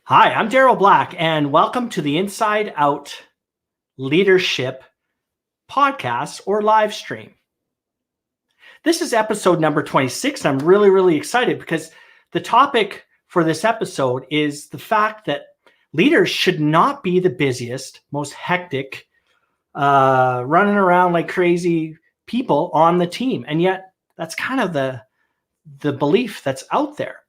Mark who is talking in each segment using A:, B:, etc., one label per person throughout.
A: Hi, I'm Daryl Black, and welcome to the Inside Out Leadership Podcast or live stream. This is episode number 26, and I'm really excited because the topic for this episode is the fact that leaders should not be the busiest, most hectic, running around like crazy people on the team. And yet that's kind of the belief that's out there.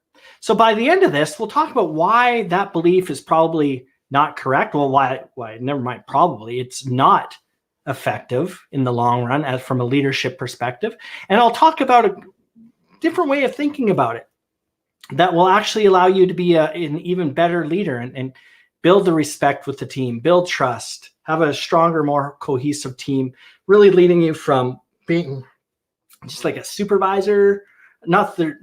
A: So by the end of this, we'll talk about why that belief is probably not correct. Well, why never mind, probably it's not effective in the long run as from a leadership perspective. And I'll talk about a different way of thinking about it that will actually allow you to be an even better leader and build the respect with the team, build trust, have a stronger, more cohesive team, really leading you from being just like a supervisor, not the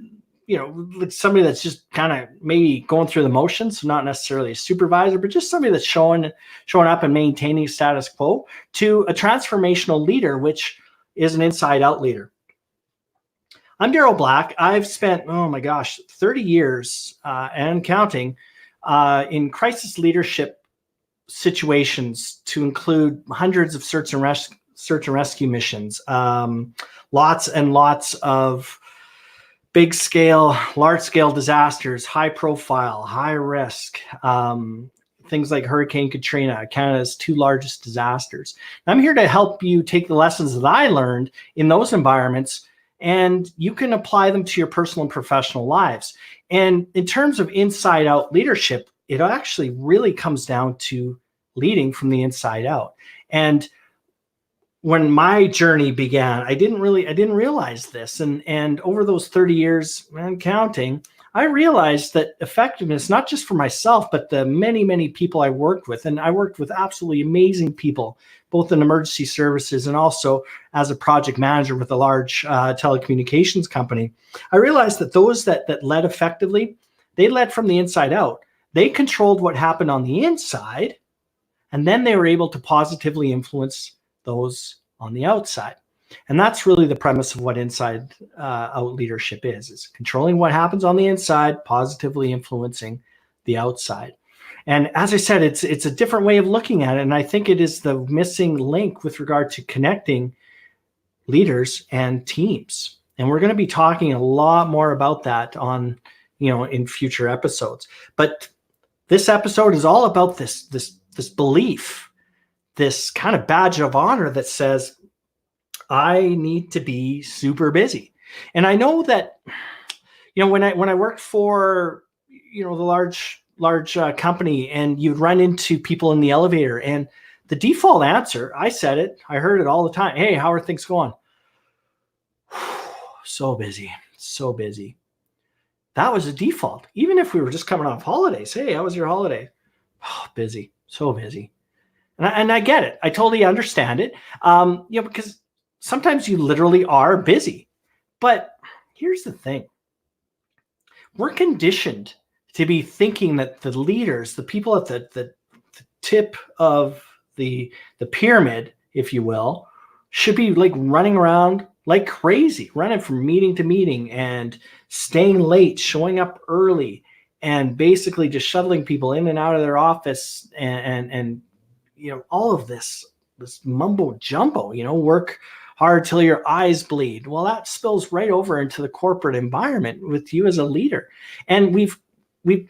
A: somebody that's just kind of maybe going through the motions, so not necessarily a supervisor, but just somebody that's showing up and maintaining status quo, to a transformational leader, which is an inside out leader. I'm Daryl Black. I've spent, 30 years and counting in crisis leadership situations, to include hundreds of search and rescue missions, lots and lots of big scale, large scale disasters, high profile, high risk, things like Hurricane Katrina, Canada's two largest disasters. I'm here to help you take the lessons that I learned in those environments, and you can apply them to your personal and professional lives. And in terms of inside out leadership, it actually really comes down to leading from the inside out. And when my journey began, I didn't realize this. And over those 30 years and counting, I realized that effectiveness, not just for myself, but the many people I worked with. And I worked with absolutely amazing people, both in emergency services and also as a project manager with a large telecommunications company. I realized that those that led effectively, they led from the inside out. They controlled what happened on the inside, and then they were able to positively influence those on the outside. And that's really the premise of what inside out leadership is controlling what happens on the inside, positively influencing the outside. And as I said, it's a different way of looking at it. And I think it is the missing link with regard to connecting leaders and teams. And we're going to be talking a lot more about that on, in future episodes. But this episode is all about this belief, this kind of badge of honor that says, I need to be super busy. And I know that, when I worked for, the large company, and you'd run into people in the elevator, and the default answer, I said it, I heard it all the time. Hey, how are things going? So busy. That was a default. Even if we were just coming off holidays. Hey, how was your holiday? Oh, busy. So busy. And I get it. I totally understand it. Because sometimes you literally are busy. But here's the thing. We're conditioned to be thinking that the leaders, the people at the tip of the pyramid, if you will, should be like running around like crazy, running from meeting to meeting and staying late, showing up early, and basically just shuttling people in and out of their office and all of this mumbo jumbo, work hard till your eyes bleed. Well, that spills right over into the corporate environment with you as a leader. And we've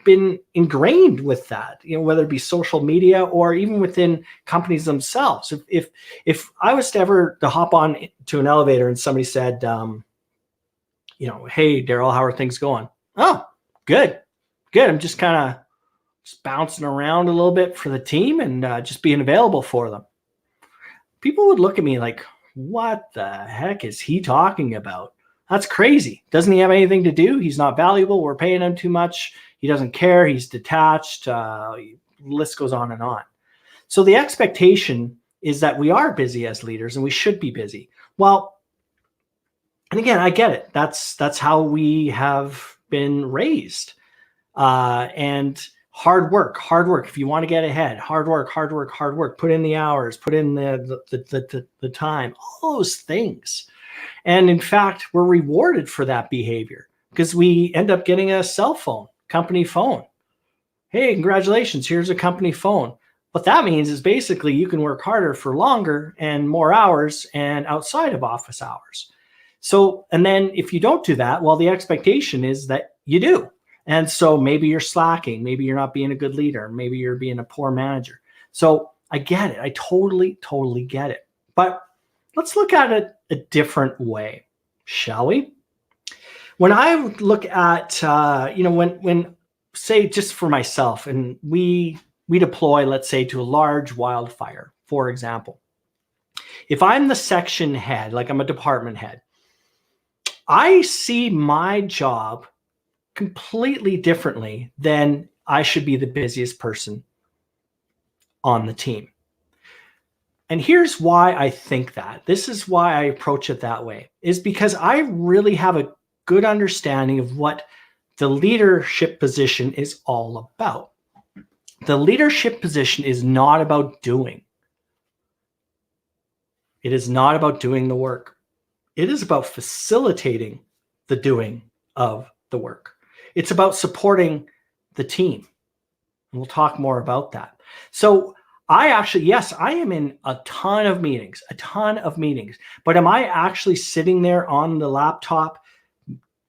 A: been ingrained with that, whether it be social media or even within companies themselves. If I was to ever to hop on to an elevator and somebody said, hey, Daryl, how are things going? Oh, good. I'm just kind of bouncing around a little bit for the team and just being available for them. People would look at me like, what the heck is he talking about? That's crazy. Doesn't he have anything to do? He's not valuable. We're paying him too much. He doesn't care. He's detached. The list goes on and on. So the expectation is that we are busy as leaders and we should be busy. Well, and again, I get it. That's how we have been raised. And hard work. If you want to get ahead, hard work, put in the hours, put in the time, all those things. And in fact, we're rewarded for that behavior because we end up getting a cell phone, company phone. hey, congratulations, here's a company phone. What that means is basically you can work harder for longer and more hours and outside of office hours. So, and then if you don't do that, well, the expectation is that you do. And so maybe you're slacking, maybe you're not being a good leader, maybe you're being a poor manager. So I get it. I totally get it. But let's look at it a different way, shall we? When I look at, when say just for myself, and we deploy, let's say, to a large wildfire, for example. If I'm the section head, like I'm a department head, I see my job completely differently than I should be the busiest person on the team. And here's why I think that. This is why I approach it that way, is because I really have a good understanding of what the leadership position is all about. The leadership position is not about doing. It is not about doing the work. It is about facilitating the doing of the work. It's about supporting the team. And we'll talk more about that. So I actually, yes, I am in a ton of meetings, but am I actually sitting there on the laptop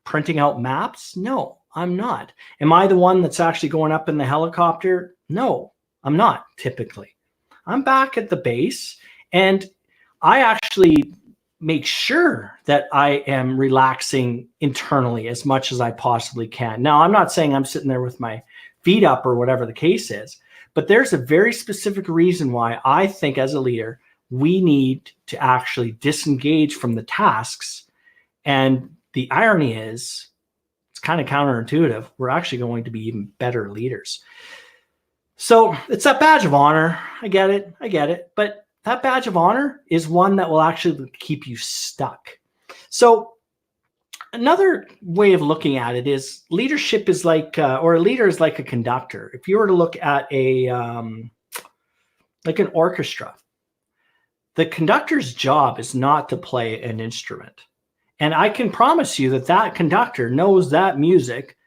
A: printing out maps? No, I'm not. Am I the one that's actually going up in the helicopter? No, I'm not typically. I'm back at the base, and I actually make sure that I am relaxing internally as much as I possibly can. Now, I'm not saying I'm sitting there with my feet up or whatever the case is, but there's a very specific reason why I think as a leader, we need to actually disengage from the tasks. And the irony is, it's kind of counterintuitive. We're actually going to be even better leaders. So it's that badge of honor. I get it. But that badge of honor is one that will actually keep you stuck. So another way of looking at it is leadership is like, or a leader is like a conductor. If you were to look at like an orchestra, the conductor's job is not to play an instrument. And I can promise you that that conductor knows that music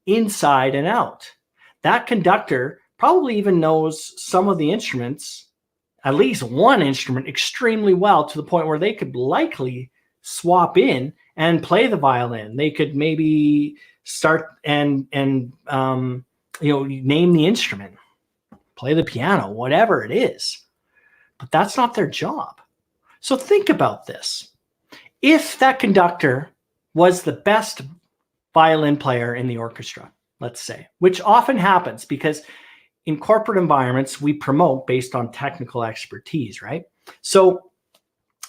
A: inside and out. That conductor probably even knows some of the instruments, at least one instrument, extremely well, to the point where they could likely swap in and play the violin. They could maybe start and name the instrument, play the piano, whatever it is. But that's not their job. So think about this. If that conductor was the best violin player in the orchestra, let's say, which often happens because in corporate environments, we promote based on technical expertise, right? So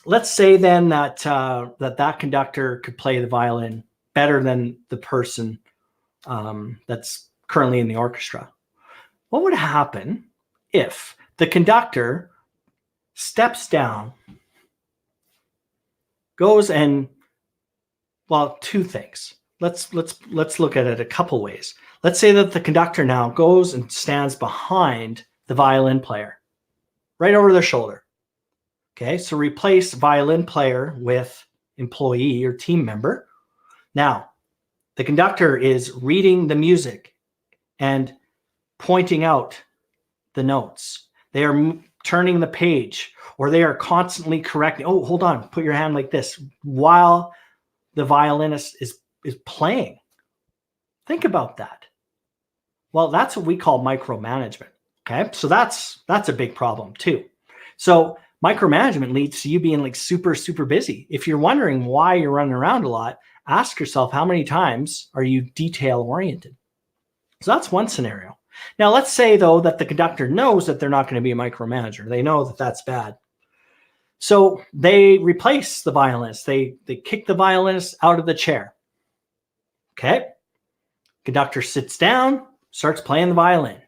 A: let's say then that that conductor could play the violin better than the person that's currently in the orchestra. What would happen if the conductor steps down, goes and, well, two things. Let's look at it a couple ways. Let's say that the conductor now goes and stands behind the violin player, right over their shoulder. Okay, so replace violin player with employee or team member. Now, the conductor is reading the music and pointing out the notes. They are turning the page, or they are constantly correcting. Oh, hold on, put your hand like this while the violinist is playing. Think about that. Well, that's what we call micromanagement. Okay, so that's a big problem too. So micromanagement leads to you being like super busy. If you're wondering why you're running around a lot, ask yourself, how many times are you detail oriented? So that's one scenario. Now, let's say though that the conductor knows that they're not going to be a micromanager. They know that that's bad. So they replace the violinist. They kick the violinist out of the chair. Okay. Conductor sits down, starts playing the violin.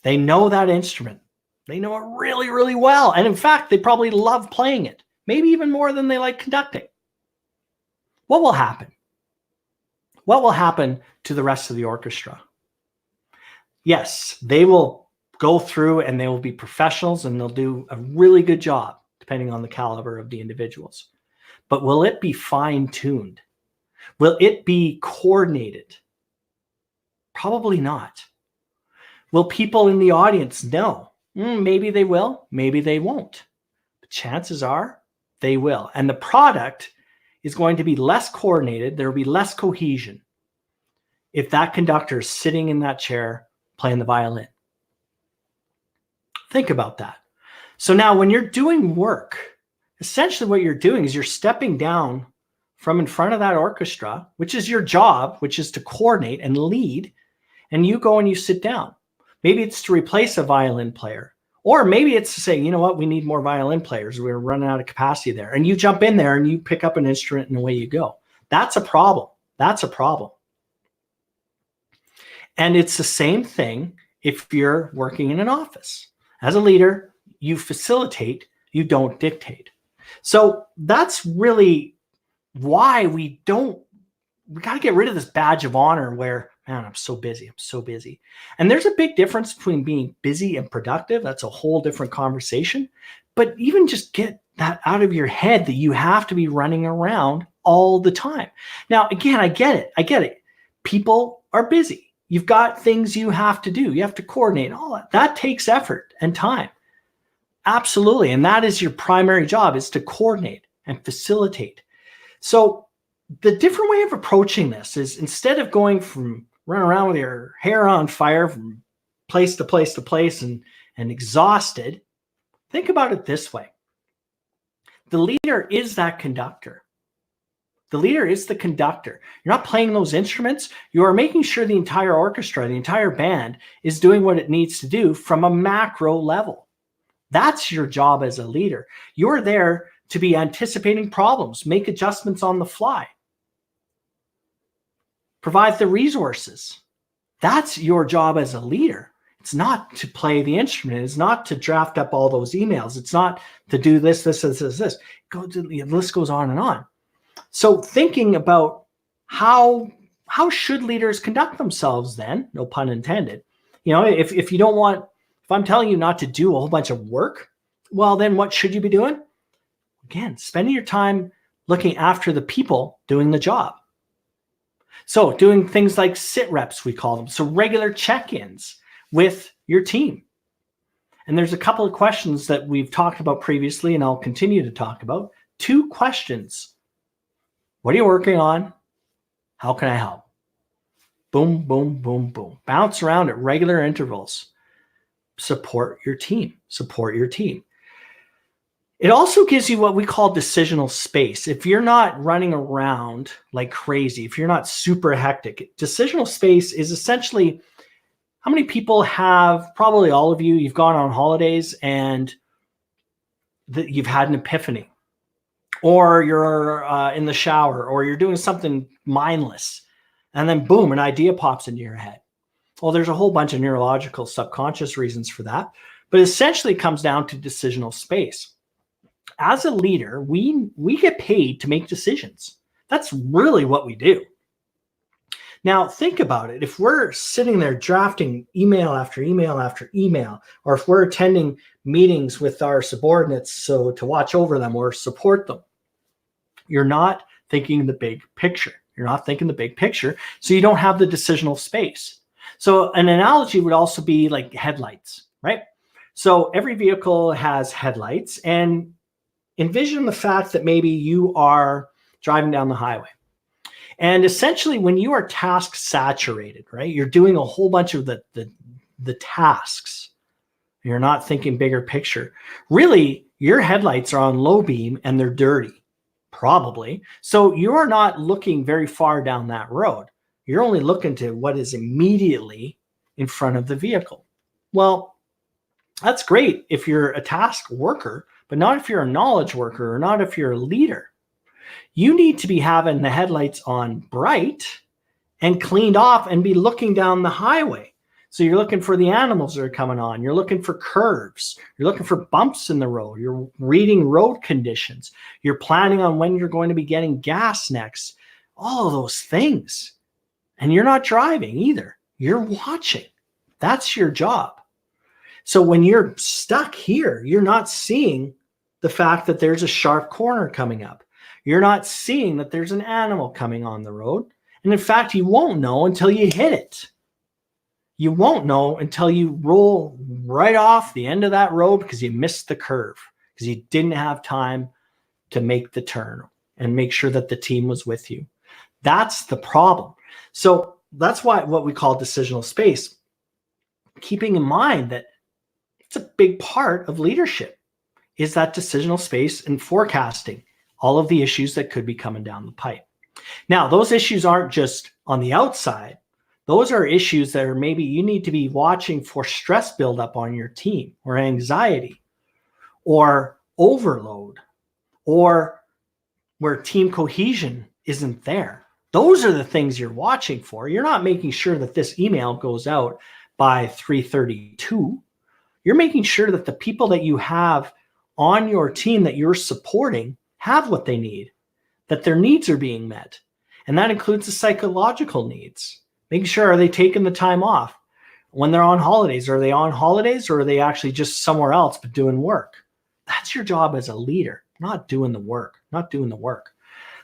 A: They know that instrument. They know it really well. And in fact, they probably love playing it, maybe even more than they like conducting. What will happen? What will happen to the rest of the orchestra? Yes, they will go through and they will be professionals and they'll do a really good job, depending on the caliber of the individuals. But will it be fine-tuned? Will it be coordinated? Probably not. Will people in the audience know? Maybe they will, maybe they won't. But chances are they will. And the product is going to be less coordinated. There will be less cohesion if that conductor is sitting in that chair playing the violin. Think about that. So now when you're doing work, essentially what you're doing is you're stepping down from in front of that orchestra, which is your job, which is to coordinate and lead, and you go and you sit down. Maybe it's to replace a violin player, or maybe it's to say, you know what, we need more violin players. We're running out of capacity there. And you jump in there and you pick up an instrument and away you go. That's a problem. That's a problem. And it's the same thing if you're working in an office. As a leader, you facilitate, you don't dictate. So that's really why we got to get rid of this badge of honor where, man, I'm so busy. I'm so busy. And there's a big difference between being busy and productive. That's a whole different conversation. But even just get that out of your head that you have to be running around all the time. Now, again, I get it. I get it. People are busy. You've got things you have to do. You have to coordinate all that. That takes effort and time. Absolutely. And that is your primary job, is to coordinate and facilitate. So the different way of approaching this is, instead of going from running around with your hair on fire from place to place to place and exhausted, think about it this way. The leader is that conductor. The leader is the conductor. You're not playing those instruments. You are making sure the entire orchestra, the entire band is doing what it needs to do from a macro level. That's your job as a leader. You're there to be anticipating problems, make adjustments on the fly, provide the resources. That's your job as a leader. It's not to play the instrument. It's not to draft up all those emails. It's not to do this. The list goes on and on. So thinking about how should leaders conduct themselves then, no pun intended, if you don't want, if I'm telling you not to do a whole bunch of work, well, then what should you be doing? Again, spending your time looking after the people doing the job. So doing things like sit reps, we call them. So regular check-ins with your team. And there's a couple of questions that we've talked about previously, and I'll continue to talk about. 2 questions. What are you working on? How can I help? Boom, boom, boom, boom. Bounce around at regular intervals. Support your team. Support your team. It also gives you what we call decisional space. If you're not running around like crazy, if you're not super hectic, decisional space is essentially, how many people have, probably all of you, you've gone on holidays and you've had an epiphany. Or you're in the shower, or you're doing something mindless, and then boom, an idea pops into your head. Well, there's a whole bunch of neurological subconscious reasons for that, but essentially it comes down to decisional space. As a leader, we get paid to make decisions. That's really what we do. Now, think about it. If we're sitting there drafting email after email after email, or if we're attending meetings with our subordinates so to watch over them or support them, you're not thinking the big picture. You're not thinking the big picture, so you don't have the decisional space. So an analogy would also be like headlights, right? So every vehicle has headlights, and envision the fact that maybe you are driving down the highway. And essentially when you are task saturated, right? You're doing a whole bunch of the tasks. You're not thinking bigger picture. Really, your headlights are on low beam and they're dirty. Probably. So you are not looking very far down that road. You're only looking to what is immediately in front of the vehicle. Well, that's great if you're a task worker, but not if you're a knowledge worker, or not if you're a leader. You need to be having the headlights on bright and cleaned off and be looking down the highway. So you're looking for the animals that are coming on. You're looking for curves. You're looking for bumps in the road. You're reading road conditions. You're planning on when you're going to be getting gas next. All of those things. And you're not driving either. You're watching. That's your job. So when you're stuck here, you're not seeing the fact that there's a sharp corner coming up. You're not seeing that there's an animal coming on the road. And in fact, you won't know until you hit it. You won't know until you roll right off the end of that road because you missed the curve, because you didn't have time to make the turn and make sure that the team was with you. That's the problem. So that's why what we call decisional space, keeping in mind that it's a big part of leadership, is that decisional space and forecasting all of the issues that could be coming down the pipe. Now, those issues aren't just on the outside. Those are issues that are maybe you need to be watching for stress buildup on your team, or anxiety, or overload, or where team cohesion isn't there. Those are the things you're watching for. You're not making sure that this email goes out by 3:32. You're making sure that the people that you have on your team that you're supporting have what they need, that their needs are being met. And that includes the psychological needs. Making sure, are they taking the time off when they're on holidays? Are they on holidays, or are they actually just somewhere else but doing work? That's your job as a leader, not doing the work,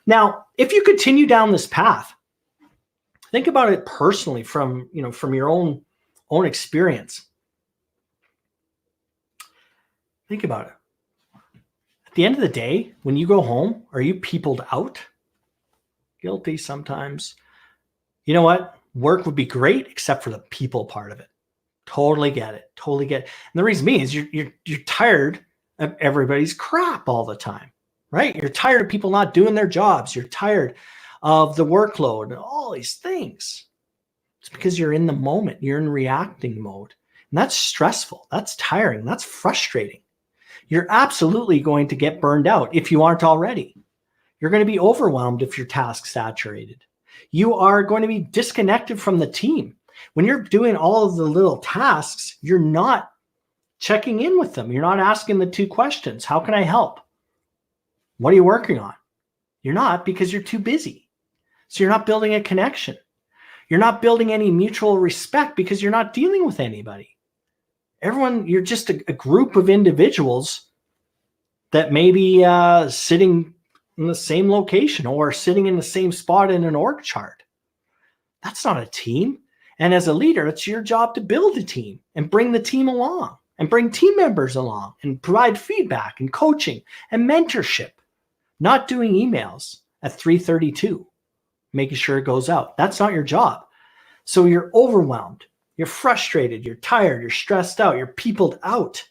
A: Now, if you continue down this path, think about it personally from your own experience. Think about it. At the end of the day, when you go home, are you peopled out? Guilty sometimes. You know what? Work would be great except for the people part of it. Totally get it. And the reason being is you're tired of everybody's crap all the time, right? You're tired of people not doing their jobs. You're tired of the workload and all these things. It's because you're in the moment. You're in reacting mode. And that's stressful. That's tiring. That's frustrating. You're absolutely going to get burned out if you aren't already. You're going to be overwhelmed if you're task saturated. You are going to be disconnected from the team. When you're doing all of the little tasks, you're not checking in with them. You're not asking the 2 questions. How can I help? What are you working on? You're not, because you're too busy. So you're not building a connection. You're not building any mutual respect because you're not dealing with anybody. You're just a group of individuals that may be sitting in the same location or sitting in the same spot in an org chart. That's not a team. And as a leader, it's your job to build a team and bring the team along and bring team members along and provide feedback and coaching and mentorship, not doing emails at 3:32, making sure it goes out. That's not your job. So you're overwhelmed. You're frustrated, you're tired, you're stressed out, you're peopled out.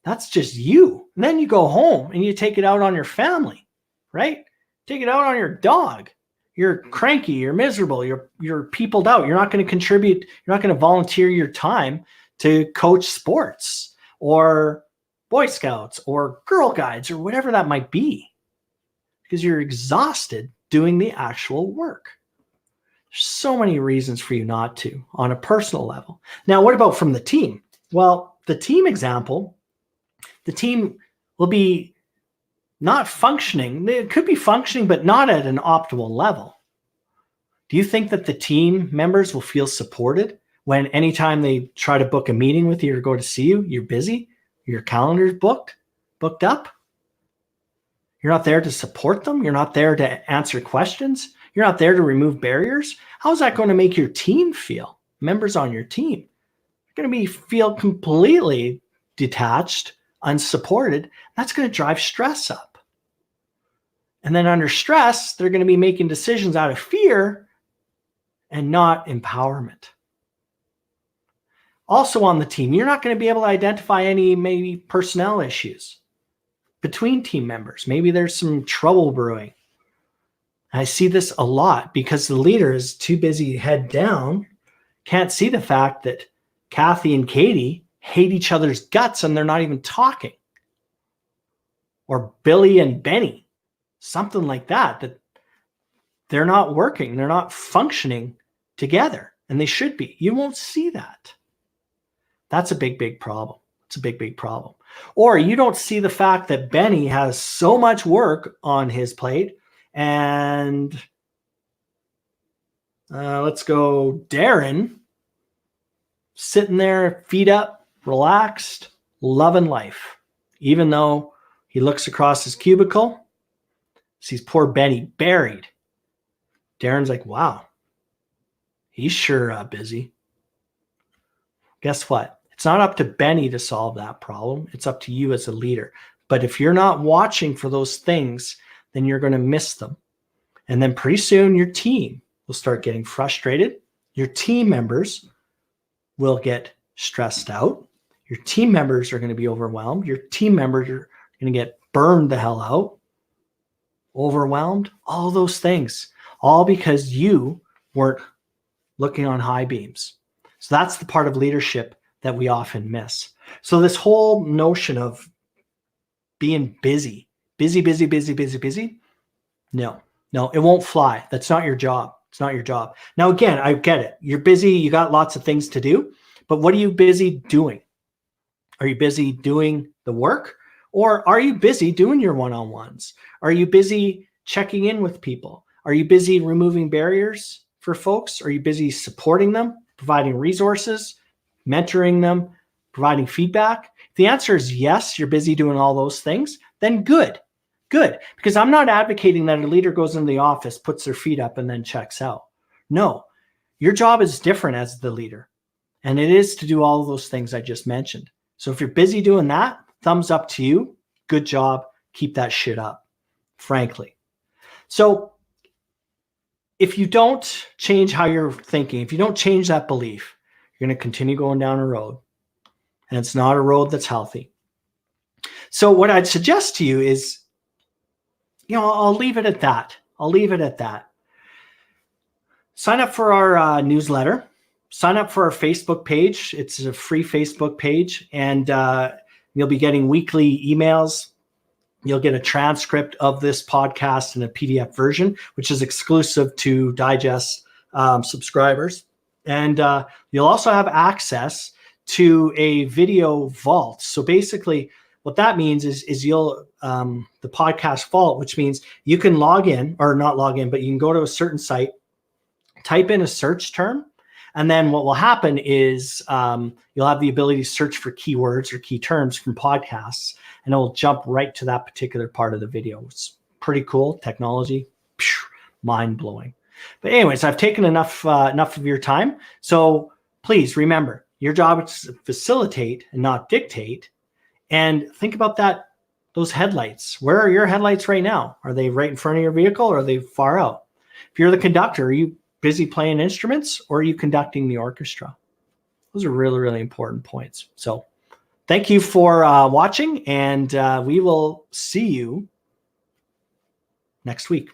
A: That's just you. And then you go home and you take it out on your family, right? Take it out on your dog. You're cranky, you're miserable, you're peopled out. You're not going to contribute, you're not going to volunteer your time to coach sports or Boy Scouts or Girl Guides or whatever that might be, because you're exhausted doing the actual work. There's so many reasons for you not to on a personal level. Now, what about from the team? Well, the team example, the team will be not functioning. It could be functioning, but not at an optimal level. Do you think that the team members will feel supported when anytime they try to book a meeting with you or go to see you, you're busy, your calendar's booked up? You're not there to support them. You're not there to answer questions. You're not there to remove barriers. How is that going to make your team feel? Members on your team are going to feel completely detached, unsupported. That's going to drive stress up. And then under stress, they're going to be making decisions out of fear and not empowerment. Also on the team, you're not going to be able to identify any maybe personnel issues between team members. Maybe there's some trouble brewing. I see this a lot because the leader is too busy head down, can't see the fact that Kathy and Katie hate each other's guts and they're not even talking. Or Billy and Benny, something like that, that they're not working, they're not functioning together, and they should be. You won't see that. That's a big, big problem. It's a big, big problem. Or you don't see the fact that Benny has so much work on his plate, and let's go Darren, sitting there, feet up, relaxed, loving life. Even though he looks across his cubicle, sees poor Benny buried. Darren's like, wow, he's sure busy. guess what? It's not up to Benny to solve that problem. It's up to you as a leader. But if you're not watching for those things, then you're going to miss them. And then pretty soon your team will start getting frustrated. Your team members will get stressed out. Your team members are going to be overwhelmed. Your team members are going to get burned the hell out, overwhelmed, all those things, all because you weren't looking on high beams. So that's the part of leadership that we often miss. So this whole notion of being busy, no, it won't fly. That's not your job. It's not your job. Now, again, I get it. You're busy. You got lots of things to do, but what are you busy doing? Are you busy doing the work, or are you busy doing your one-on-ones? Are you busy checking in with people? Are you busy removing barriers for folks? Are you busy supporting them, providing resources, mentoring them, providing feedback? If the answer is yes, you're busy doing all those things, then good. Because I'm not advocating that a leader goes into the office, puts their feet up, and then checks out. No, your job is different as the leader. And it is to do all of those things I just mentioned. So if you're busy doing that, thumbs up to you. Good job. Keep that shit up, frankly. So if you don't change how you're thinking, if you don't change that belief, you're going to continue going down a road. And it's not a road that's healthy. So what I'd suggest to you is, I'll leave it at that. Sign up for our newsletter. Sign up for our Facebook page. It's a free Facebook page, and you'll be getting weekly emails. You'll get a transcript of this podcast in a PDF version, which is exclusive to Digest subscribers. And you'll also have access to a video vault. So basically, what that means is you'll the podcast vault, which means you can log in, or not log in, but you can go to a certain site, type in a search term, and then what will happen is you'll have the ability to search for keywords or key terms from podcasts, and it will jump right to that particular part of the video. It's pretty cool technology, mind-blowing. But anyways, I've taken enough of your time. So please remember, your job is to facilitate and not dictate. And think about those headlights. Where are your headlights right now? Are they right in front of your vehicle, or are they far out? If you're the conductor, are you busy playing instruments, or are you conducting the orchestra? Those are really, really important points. So thank you for watching, and we will see you next week.